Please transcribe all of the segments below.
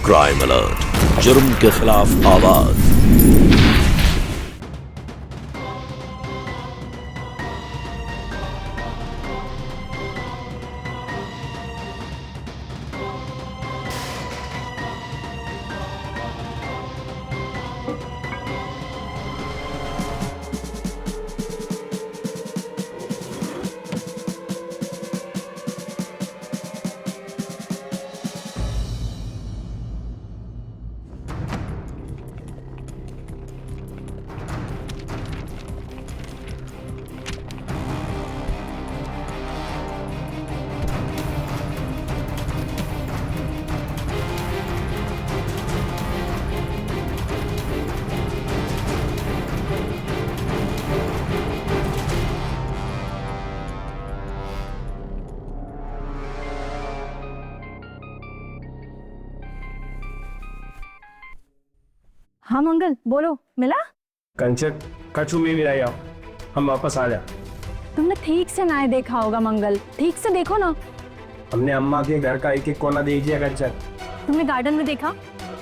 Crime alert, जुर्म के खिलाफ आवाज। हाँ मंगल, बोलो, मिला? कंचन कछु में भी रही, हम वापस आ जा। तुमने ठीक से ना देखा होगा मंगल, ठीक से देखो ना। हमने अम्मा के घर का एक एक कोना देख लिया कंचन। तुमने गार्डन में देखा?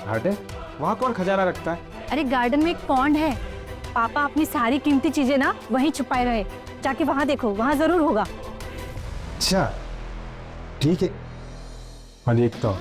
हटे, वहाँ कौन खजाना रखता है? अरे गार्डन में एक पॉन्ड है, पापा अपनी सारी कीमती चीजें ना वहीं छुपाए रहे। जाके वहाँ देखो, वहाँ जरूर होगा। अच्छा ठीक है, मैं देखता हूँ।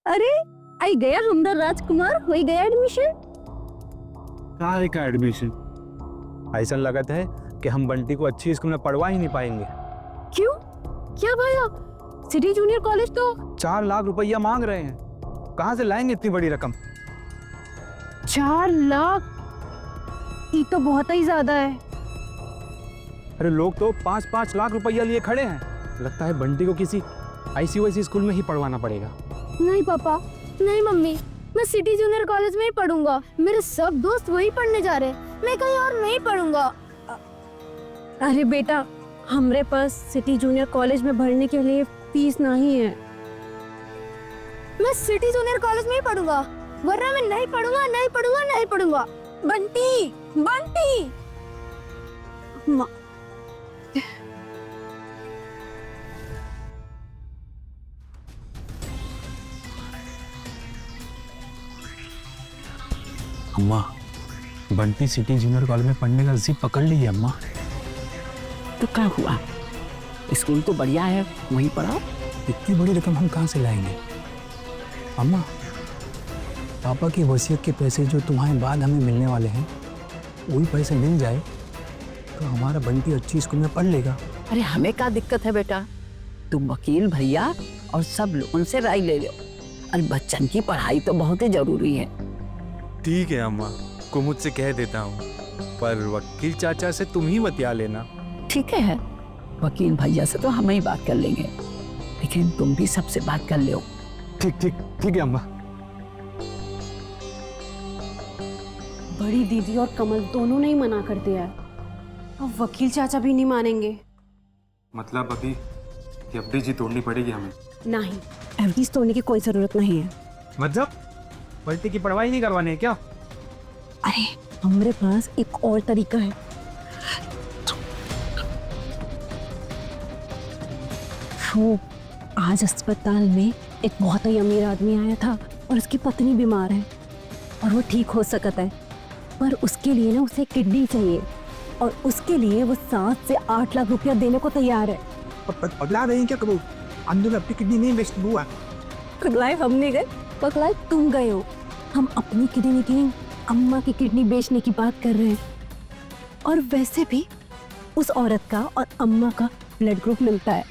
अरे आई गया हमारा राजकुमार, हो गया एडमिशन। कहाँ का एडमिशन? ऐसा लगत है कि हम बंटी को अच्छी स्कूल में पढ़वा ही नहीं पाएंगे। क्यों, क्या भैया? सिटी जूनियर कॉलेज तो 4 लाख रुपया मांग रहे हैं, कहाँ से लाएंगे इतनी बड़ी रकम? 4 लाख, ये तो बहुत ही ज्यादा है। अरे लोग तो 5-5 लाख रुपया लिए खड़े हैं। लगता है बंटी को किसी ICIC स्कूल में ही पढ़वाना पड़ेगा। नहीं पापा, नहीं मम्मी, मैं सिटी जूनियर कॉलेज में ही पढ़ूंगा। मेरे सब दोस्त वही पढ़ने जा रहे हैं, मैं कहीं और नहीं पढ़ूंगा। अरे बेटा, हमारे पास सिटी जूनियर कॉलेज में भरने के लिए फीस नहीं है। मैं सिटी जूनियर कॉलेज में ही पढ़ूंगा, वरना मैं नहीं पढ़ूंगा, नहीं पढ़ूंगा, नहीं पढ़ूंगा। बंटी, बंटी, अम्मा, बंटी सिटी जूनियर कॉलेज में पढ़ने का जिद पकड़ ली है अम्मा। तो क्या हुआ, स्कूल तो बढ़िया है, वहीं पढ़ाओ। इतनी बड़ी रकम हम कहाँ से लाएंगे? अम्मा, पापा की वसीयत के पैसे जो तुम्हारे बाद हमें मिलने वाले हैं, वही पैसे मिल जाए तो हमारा बंटी अच्छी स्कूल में पढ़ लेगा। अरे हमें क्या दिक्कत है बेटा, तुम वकील भैया और सब लोगों से राय ले लो। अरे बच्चन की पढ़ाई तो बहुत ही जरूरी है। ठीक है अम्मा, को मुझसे कह देता हूँ, पर वकील चाचा से तुम ही बतिया लेना। ठीक है, वकील भैया से तो हम ही बात कर लेंगे, लेकिन तुम भी सबसे बात कर लो। ठीक ठीक ठीक है अम्मा। बड़ी दीदी और कमल दोनों ने ही मना कर दिया है, अब वकील चाचा भी नहीं मानेंगे। मतलब अभी एफडी जी तोड़नी पड़ेगी हमें? नहीं, एफडीज तोड़ने की कोई जरूरत नहीं है। मतलब बंटी की पढ़वाई नहीं करवानी है क्या? अरे हमारे पास एक और तरीका है। वो आज अस्पताल में एक बहुत ही अमीर आदमी आया था और उसकी पत्नी बीमार है और वो ठीक हो सकता है, पर उसके लिए ना उसे किडनी चाहिए और उसके लिए वो 7 से 8 लाख रुपया देने को तैयार है। पगला रही क्या कबू? अंदर अपनी किडनी नहीं वेस्ट हुआ। पगलाए हम नहीं गए, पगलाए तुम गए हो। हम अपनी किडनी की, अम्मा की किडनी बेचने की बात कर रहे हैं। और वैसे भी उस औरत का और अम्मा का ब्लड ग्रुप मिलता है,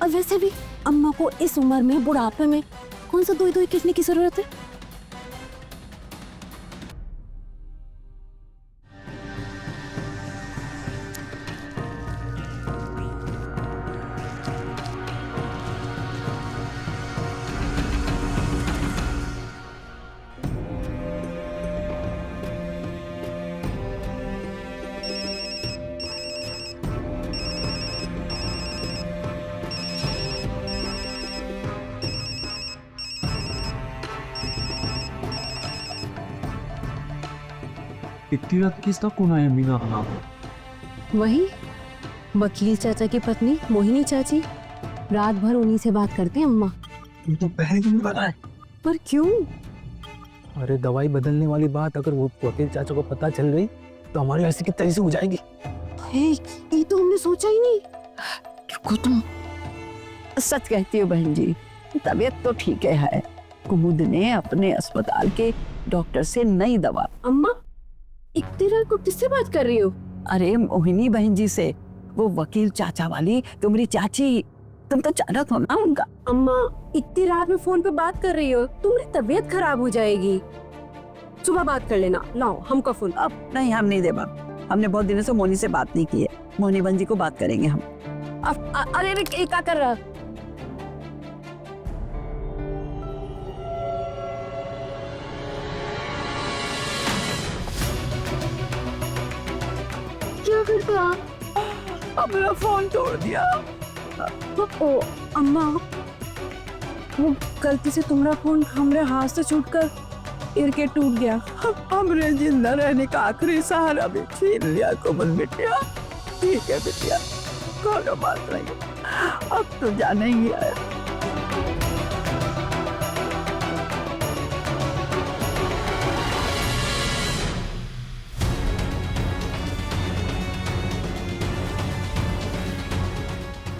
और वैसे भी अम्मा को इस उम्र में बुढ़ापे में कौन सा दुई किडनी की जरूरत है। इतनी रात किसका कौन आया मीना? वही वकील चाचा की पत्नी मोहिनी चाची, रात भर उन्हीं से बात करते हैं अम्मा। तो पहले क्यों नहीं बताया? पर क्यों? अरे दवाई बदलने वाली बात अगर वो वकील चाचा को पता चल गई तो हमारी ऐसी की तरी से हो जाएगी। ये तो हमने सोचा ही नहीं। रुको तुम, सच कहती हो बहन जी, तबीयत तो ठीक है। कुमुद ने अपने अस्पताल के डॉक्टर से नई दवा। अम्मा इतनी रात को किससे बात कर रही हो? अरे मोहिनी बहन जी से, वो वकील चाचा वाली तुम्हारी चाची, तुम तो जानत हो ना उनका। अम्मा इतनी रात में फोन पे बात कर रही हो, तुम्हारी तबीयत खराब हो जाएगी। सुबह बात कर लेना। लाओ हमका फोन। अब नहीं, हम नहीं दे बात। हमने बहुत दिनों से मोहिनी से बात नहीं की है। मोहिनी बहन जी को बात करेंगे हम। अरे अरे क्या कर रहा? क्या करता? अपना फोन तोड़ दिया। ओ अम्मा, वो गलती से तुम्हारा फोन हमारे हाथ से छूटकर गिर के टूट गया। हमने जिंदा रहने का आखिरी सहारा भी छीन लिया कोमल बिटिया। ठीक है बिटिया, कोई बात नहीं, अब तो जाना ही है।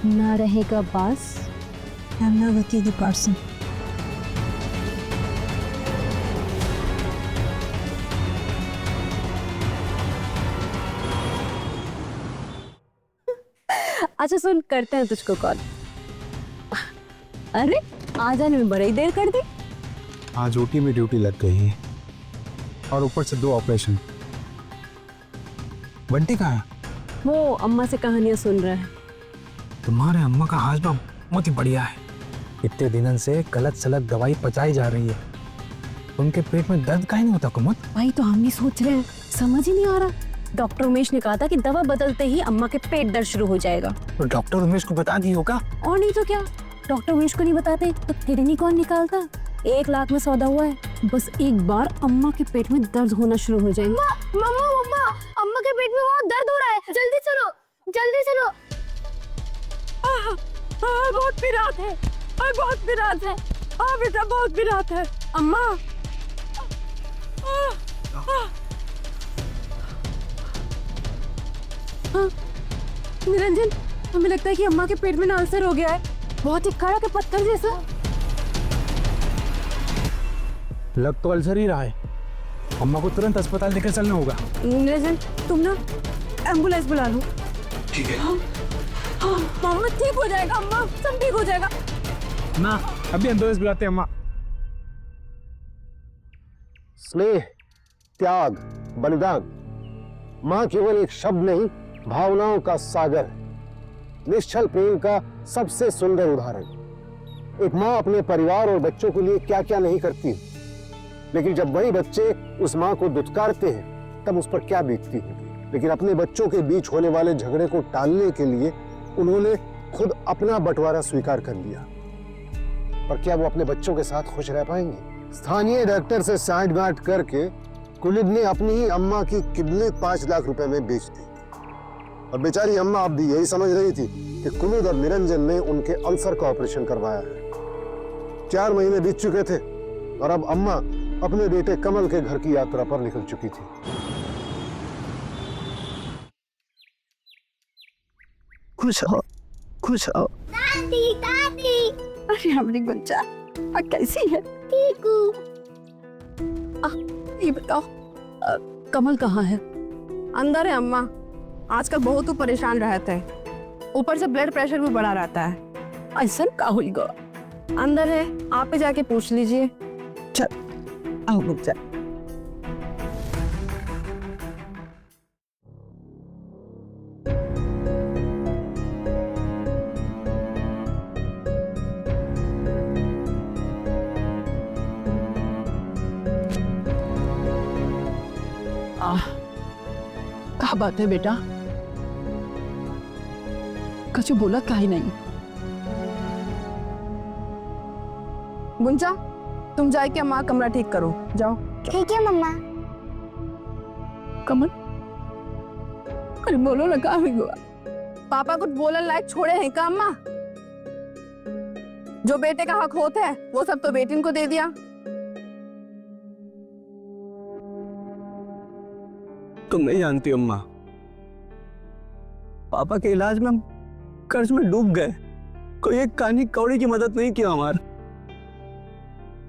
ना रहेगा बास, नानावती द पर्सन। अच्छा सुन, करते हैं तुझको कॉल। अरे आ जाने में बड़ी देर कर दी। आज ओटी में ड्यूटी लग गई है और ऊपर से 2 ऑपरेशन। बंटी कहाँ है? वो अम्मा से कहानियां सुन रहा है। तुम्हारे अम्मा का हाजमा बहुत ही बढ़िया है। इतने दिनों से गलत सलत दवाई पचाई जा रही है। उनके पेट में दर्द काहे नहीं होता कुमुद? भाई तो हम भी सोच रहे हैं, समझ ही नहीं आ रहा। डॉक्टर उमेश ने कहा था कि दवा बदलते ही अम्मा के पेट दर्द शुरू हो जाएगा। तो डॉक्टर उमेश को बता दी होगा। और नहीं तो क्या, डॉक्टर उमेश को नहीं बताते तो किडनी कौन निकालता? 1 लाख में सौदा हुआ है। बस एक बार अम्मा के पेट में दर्द होना शुरू हो जाएगा। मम्मा, अम्मा के पेट में बहुत दर्द हो रहा है। जल्दी चलो, जल्दी चलो। बहुत पिरात है, बहुत पिरात है। बेटा बहुत पिरात है। अम्मा निरंजन, हमें लगता है कि अम्मा के पेट में ना अल्सर हो गया है। बहुत ही कड़क है, पत्थर जैसा। लग तो अल्सर ही रहा है। अम्मा को तुरंत अस्पताल लेकर चलना होगा। निरंजन तुम ना एम्बुलेंस बुला लो। ठीक है। मामा ठीक हो जाएगा, अम्मा सब ठीक हो जाएगा। ना अभी एम्बुलेंस बुलाते हैं अम्मा। स्नेह, त्याग, बलिदान माँ केवल एक शब्द नहीं, भावनाओं का सागर है। निश्चल प्रेम का सबसे सुंदर उदाहरण। एक माँ अपने परिवार और बच्चों के लिए क्या क्या नहीं करती, लेकिन जब वही बच्चे उस माँ को दुत्कारते हैं तब उस पर क्या बीतती है। लेकिन अपने बच्चों के बीच होने वाले झगड़े को टालने के लिए उन्होंने खुद अपना बंटवारा स्वीकार कर लिया। पर क्या वो अपने बच्चों के साथ खुश रह पाएंगे? स्थानीय डॉक्टर से साठगांठ करके कुमुद ने अपनी ही अम्मा की किडनी 5 लाख रुपए में बेच दी। और बेचारी अम्मा अब भी यही समझ रही थी कि कुमुद और निरंजन ने उनके अल्सर का ऑपरेशन करवाया है। 4 महीने बीत चुके थे और अब अम्मा अपने बेटे कमल के घर की यात्रा पर निकल चुकी थी। खुश हो, खुश हो। दादी, दादी। अरे हमारी गुंजा कैसी है? ठीक हूँ। ये बताओ, कमल कहाँ है? अंदर है अम्मा। आजकल बहुत परेशान रहते हैं, ऊपर से ब्लड प्रेशर भी बढ़ा रहता है। ऐसा का होगा? अंदर है, आप ही जाके पूछ लीजिए। चल आओ गुंजा। क्या बात है बेटा? कुछ बोला काहे नहीं? गुंजा तुम जाके अम्मा कमरा ठीक करो, जाओ। ठीक है मम्मा। कमल, अरे बोलो ना, कहाँ हुआ? पापा कुछ बोलने लायक छोड़े हैं का अम्मा? जो बेटे का हक होता है वो सब तो बेटी को दे दिया। तुम नहीं जानती अम्मा, पापा के इलाज में हम कर्ज में डूब गए। कोई एक कानी कौड़ी की मदद नहीं किया हमारा,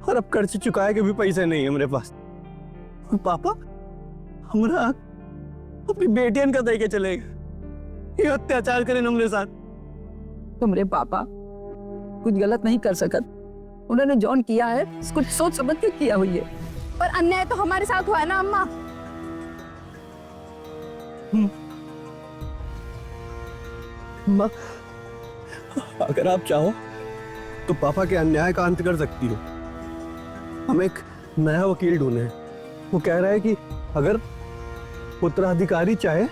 और अब कर्ज चुकाए के भी पैसे नहीं है मेरे पास। और पापा हमारा अपनी बेटियन का दे के चले गए। ये अत्याचार करें हमारे साथ। तुम्हारे पापा कुछ गलत नहीं कर सकत। उन्होंने जॉन किया है कुछ सोच समझ के किया हुई है, पर अन्याय तो हमारे साथ हुआ है ना अम्मा। अम्मा, अगर आप चाहो तो पापा के अन्याय का अंत कर सकती हो। हम एक नया वकील ढूंढे हैं। वो कह रहा है कि अगर उत्तराधिकारी चाहे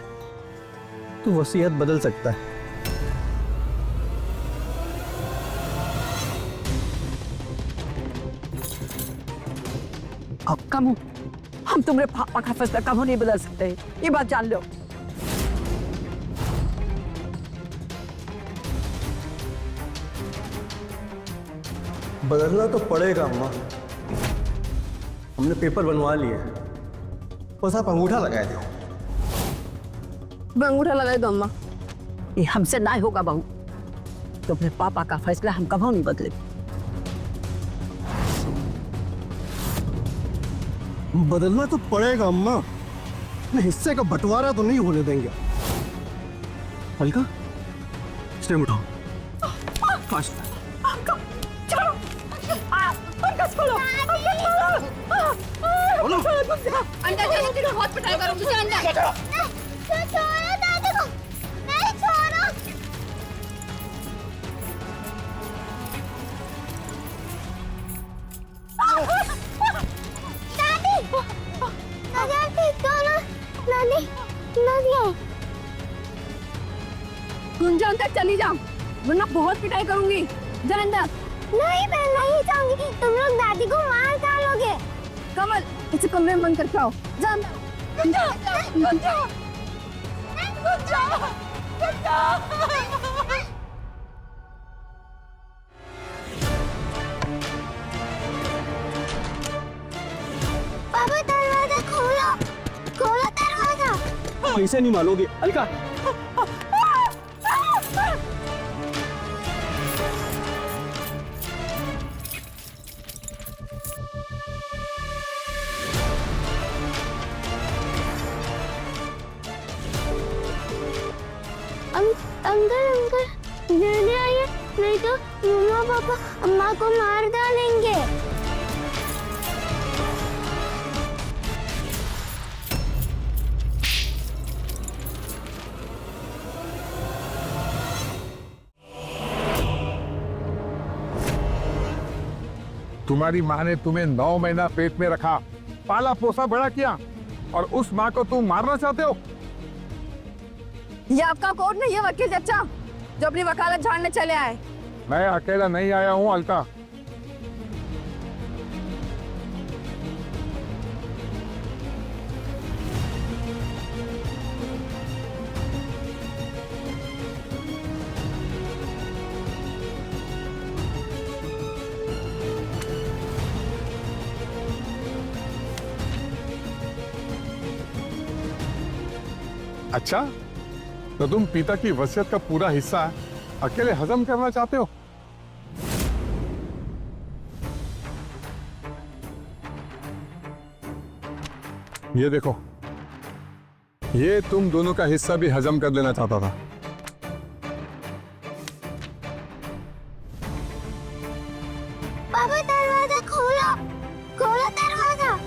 तो वसीयत बदल सकता है। अब कम हो, हम तुम्हारे पापा का फैसला कभी नहीं बदल सकते, ये बात जान लो। बदलना तो पड़ेगा अम्मा। हमने पेपर बनवा लिए, बस आप अंगूठा लगाए दो। मैं अंगूठा लगाए दो अम्मा। ये हमसे ना होगा बहू, तो अपने पापा का फैसला हम कभी नहीं बदले। बदलना तो पड़ेगा अम्मा, अपने हिस्से का बंटवारा तो नहीं होने देंगे। हल्का स्टेम उठाओ, फास्ट। अंदर जाने के लिए बहुत पिटाई करूंगी। चल अंदर। छोड़ो दादी को, नहीं छोड़ो। दादी, नजर ठीक करो। नानी, नानी। गुंजन तक चली जाओ, वरना बहुत पिटाई करूंगी। जा अंदर। नहीं, मैं नहीं जाऊंगी। तुम लोग दादी को मार डालोगे। कमल, इसे कमरे में बंद करके आओ। जा अंदर। पापा दरवाजा खोलो, खोलो दरवाजा। पैसे नहीं मानोगे अलका। अंकल अंकल जल्दी आइए, नहीं तो मम्मा पापा अम्मा को मार डालेंगे। तुम्हारी माँ ने तुम्हें 9 महीना पेट में रखा, पाला पोसा बड़ा किया, और उस माँ को तुम मारना चाहते हो? ये आपका कोर्ट नहीं है वकील चाचा, जो अपनी वकालत झाड़ने चले आए। मैं अकेला नहीं आया हूँ अलका। अच्छा, तो तुम पिता की वसीयत का पूरा हिस्सा अकेले हजम करना चाहते हो? ये देखो, ये तुम दोनों का हिस्सा भी हजम कर लेना चाहता था। पापा दरवाजा खोलो, खोलो दरवाजा।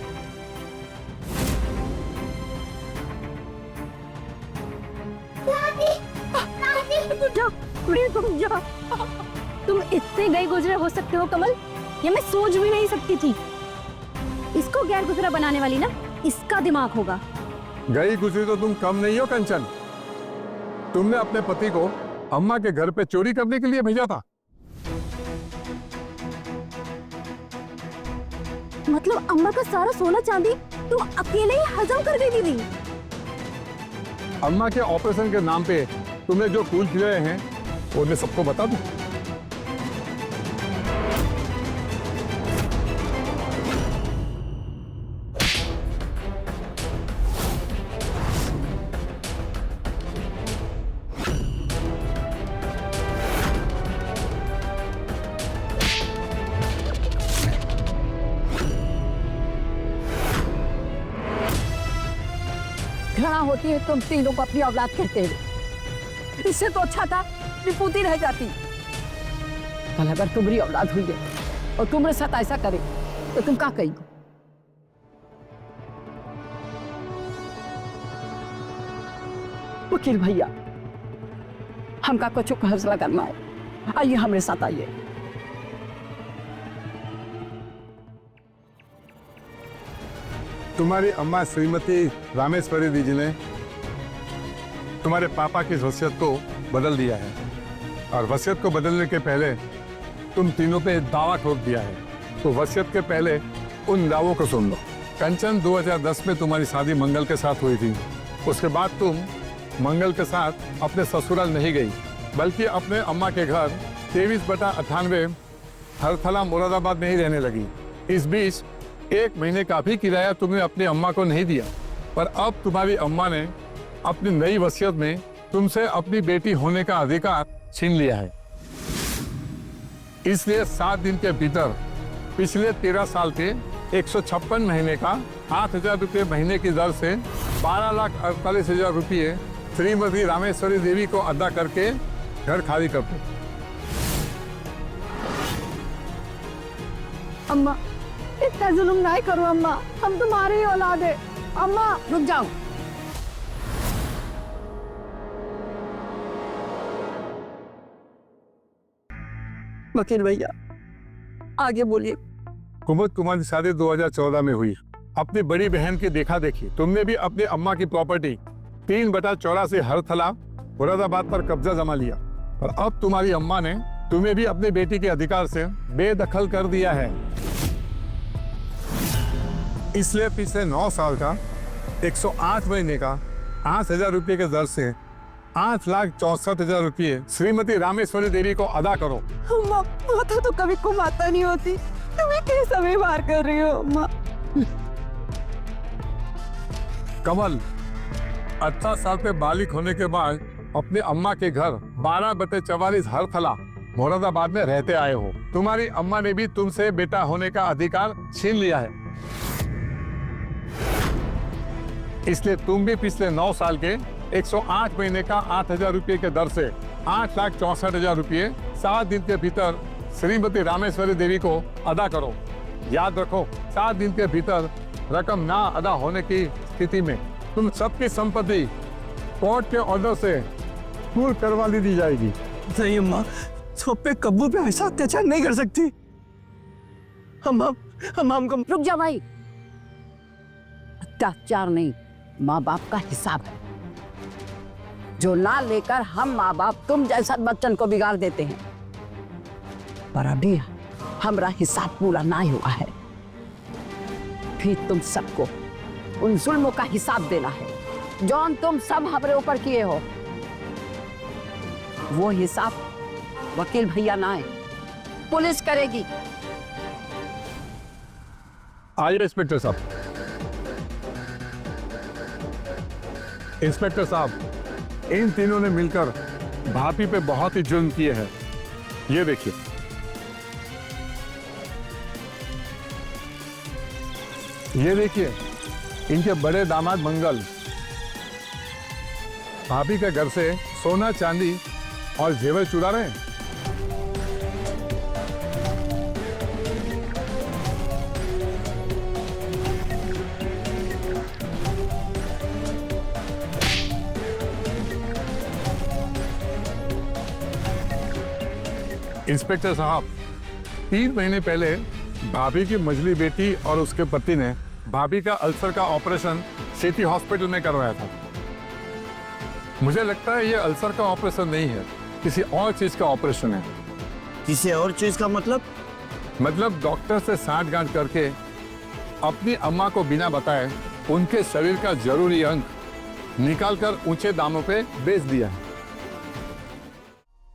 तुम इतने गए गुजरे हो सकते हो कमल, ये मैं सोच भी नहीं सकती थी। इसको गैर गुजरा बनाने वाली ना इसका दिमाग होगा। गई गुजरी तो तुम कम नहीं हो कंचन। तुमने अपने पति को अम्मा के घर पे चोरी करने के लिए भेजा था। मतलब अम्मा का सारा सोना चांदी तुम अकेले ही हजम कर गई दीदी। अम्मा के ऑपरेशन के नाम पे तुम्हें जो फूल खिलाए हैं वो मैं सबको बता दूं? घृणा होती है तुम तीनों को अपनी औलाद कहते हुए। इससे तो अच्छा था विभूति रह जाती। कल अगर तुम्हारी औलाद हुई है और तुम्हारे साथ ऐसा करे तो तुम क्या कही? वकील भैया, हमका कुछ फैसला करना है। आइए हमारे साथ आइए। तुम्हारी अम्मा श्रीमती रामेश्वरी दीदी ने तुम्हारे पापा की वसीयत को बदल दिया है और वसीयत को बदलने के पहले तुम तीनों पे दावा ठोक दिया है। तो वसीयत के पहले उन दावों को सुन लो। कंचन 2010 में तुम्हारी शादी मंगल के साथ हुई थी। उसके बाद तुम मंगल के साथ अपने ससुराल नहीं गई बल्कि अपने अम्मा के घर 23/98 हरथला मुरादाबाद में ही रहने लगी। इस बीच 1 महीने का भी किराया तुमने अपनी अम्मा को नहीं दिया, पर अब तुम्हारी अम्मा ने अपनी नई वसीयत में तुमसे अपनी बेटी होने का अधिकार छीन लिया है। इसलिए 7 दिन के भीतर पिछले 13 साल के 156 महीने का 8,000 रुपये महीने की दर से 12,48,000 रुपये श्रीमती रामेश्वरी देवी को अदा करके घर खाली कर दो। अम्मा, इतना जुल्म नहीं करो अम्मा, हम तुम्हारी औलाद है। अम्मा रुक जाओ। वकील भैया आगे बोलिए। कुमुद, तुम्हारी शादी 2014 में हुई। अपनी बड़ी बहन की देखा देखी तुमने भी अपनी अम्मा की प्रॉपर्टी 3/84 हरथला मुरादाबाद पर कब्जा जमा लिया, और अब तुम्हारी अम्मा ने तुम्हें भी अपनी बेटी के अधिकार से बेदखल कर दिया है। इसलिए पिछले 9 साल का 108 महीने का 8,000 रुपये के दर से 8,64,000 रुपये श्रीमती रामेश्वरी देवी को अदा करो। अम्मा, माता तो कभी कुमाता नहीं होती, तुम्हें कैसा व्यवहार कर रही हो अम्मा? कमल 18 साल पे बालिग होने के बाद अपने अम्मा के घर 12/44 हरथला मुरादाबाद में रहते आए हो। तुम्हारी अम्मा ने भी तुमसे बेटा होने का अधिकार छीन लिया है। इसलिए तुम भी पिछले 9 साल के 108 महीने का 8,000 रुपये के दर से 8,64,000 रुपये 7 दिन के भीतर श्रीमती रामेश्वरी देवी को अदा करो। याद रखो, 7 दिन के भीतर रकम ना अदा होने की स्थिति में तुम सबकी संपत्ति कोर्ट के ऑर्डर से पूर्ण करवा दी जाएगी। नहीं अम्मा, सब पे कब्बू पे ऐसा अत्याचार नहीं कर सकती। हमको रुक जा भाई। अत्याचार नहीं, माँ बाप का हिसाब है जो ना लेकर हम माँ बाप तुम जैसा बच्चन को बिगाड़ देते हैं। पर अभी हमारा हिसाब पूरा नहीं हुआ है, फिर तुम सबको उन जुल्मों का हिसाब देना है जौन तुम सब हमारे ऊपर किए हो। वो हिसाब वकील भैया ना है, पुलिस करेगी। आइए इंस्पेक्टर साहब। इंस्पेक्टर साहब, इन तीनों ने मिलकर भाभी पे बहुत ही जुल्म किए हैं। ये देखिए, ये देखिए, इनके बड़े दामाद मंगल भाभी के घर से सोना चांदी और जेवर चुरा रहे हैं। इंस्पेक्टर साहब, 3 महीने पहले भाभी की मझली बेटी और उसके पति ने भाभी का अल्सर का ऑपरेशन सिटी हॉस्पिटल में करवाया था। मुझे लगता है ये अल्सर का ऑपरेशन नहीं है, किसी और चीज का ऑपरेशन है। किसी और चीज का मतलब? मतलब डॉक्टर से साठगांठ करके अपनी अम्मा को बिना बताए उनके शरीर का जरूरी अंग निकाल कर ऊंचे दामों पे बेच दिया है।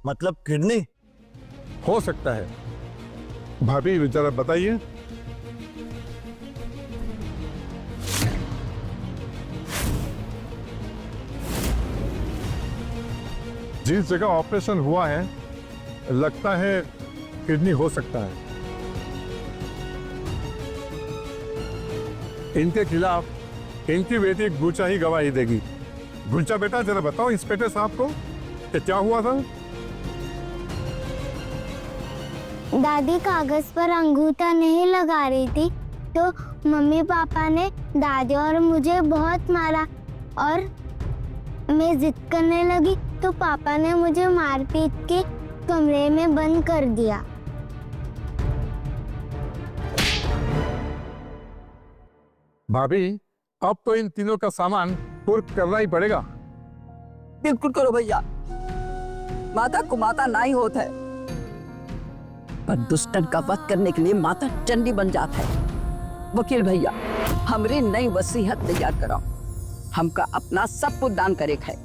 मतलब किडनी? हो सकता है। भाभी जरा बताइए। जिस जगह ऑपरेशन हुआ है लगता है किडनी हो सकता है। इनके खिलाफ इनकी बेटी गुचा ही गवाही देगी। गुचा बेटा जरा बताओ इंस्पेक्टर साहब को कि क्या हुआ था। दादी कागज पर अंगूठा नहीं लगा रही थी तो मम्मी पापा ने दादी और मुझे बहुत मारा और मैं जिद करने लगी तो पापा ने मुझे मारपीट के कमरे में बंद कर दिया। भाभी अब तो इन तीनों का सामान पूर्व करना ही पड़ेगा। बिल्कुल करो भैया, माता को माता नहीं होता है पर दुष्टन का वध करने के लिए माता चंडी बन जाता है। वकील भैया हमरी नई वसीयत तैयार कराओ। हमका अपना सब कुछ दान करे है।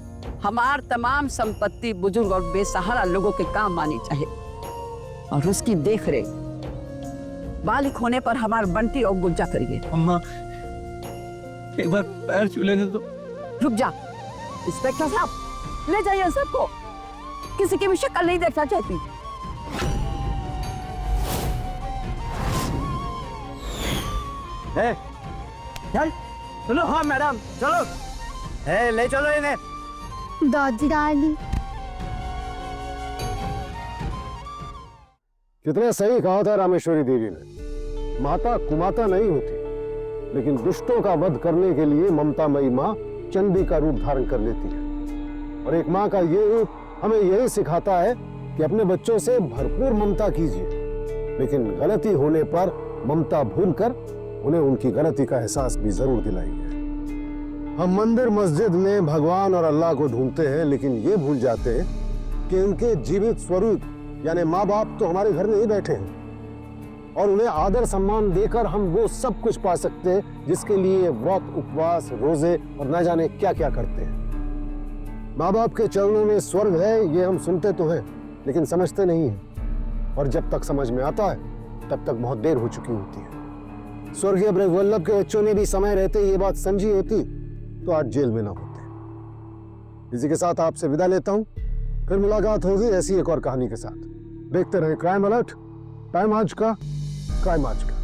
हमार तमाम संपत्ति बुजुर्ग और बेसहारा लोगों के काम आनी चाहिए और उसकी देख रेख बालिक होने पर हमार बंटी और गुज्जा करिए। अम्मा एक बार पैर छू लेने तो। रुक जा इंस्पेक्टर साहब, ले जाइए सबको। किसी की भी शक्ल नहीं देखना चाहती। चल चलो। हाँ मैडम चलो। ले चलो इन्हें। दादी दादी कितने सही कहा था रामेश्वरी देवी ने। माता कुमाता नहीं होती लेकिन दुष्टों का वध करने के लिए ममतामयी माँ चंडी का रूप धारण कर लेती है। और एक माँ का ये रूप हमें यही सिखाता है कि अपने बच्चों से भरपूर ममता कीजिए लेकिन गलती होने पर ममता भूलकर उन्हें उनकी गलती का एहसास भी जरूर दिलाइए। हम मंदिर मस्जिद में भगवान और अल्लाह को ढूंढते हैं लेकिन ये भूल जाते हैं कि उनके जीवित स्वरूप यानी माँ बाप तो हमारे घर में ही बैठे हैं और उन्हें आदर सम्मान देकर हम वो सब कुछ पा सकते हैं जिसके लिए व्रत उपवास रोजे और न जाने क्या क्या करते हैं। माँ बाप के चरणों में स्वर्ग है ये हम सुनते तो हैं लेकिन समझते नहीं हैं और जब तक समझ में आता है तब तक बहुत देर हो चुकी होती है। स्वर्गीय ब्रजवल्लभ के बच्चों ने भी समय रहते ये बात समझी होती तो आज जेल में ना होते। इसी के साथ आपसे विदा लेता हूं। फिर मुलाकात होगी ऐसी एक और कहानी के साथ। देखते रहे क्राइम अलर्ट। टाइम आज का क्राइम आज का।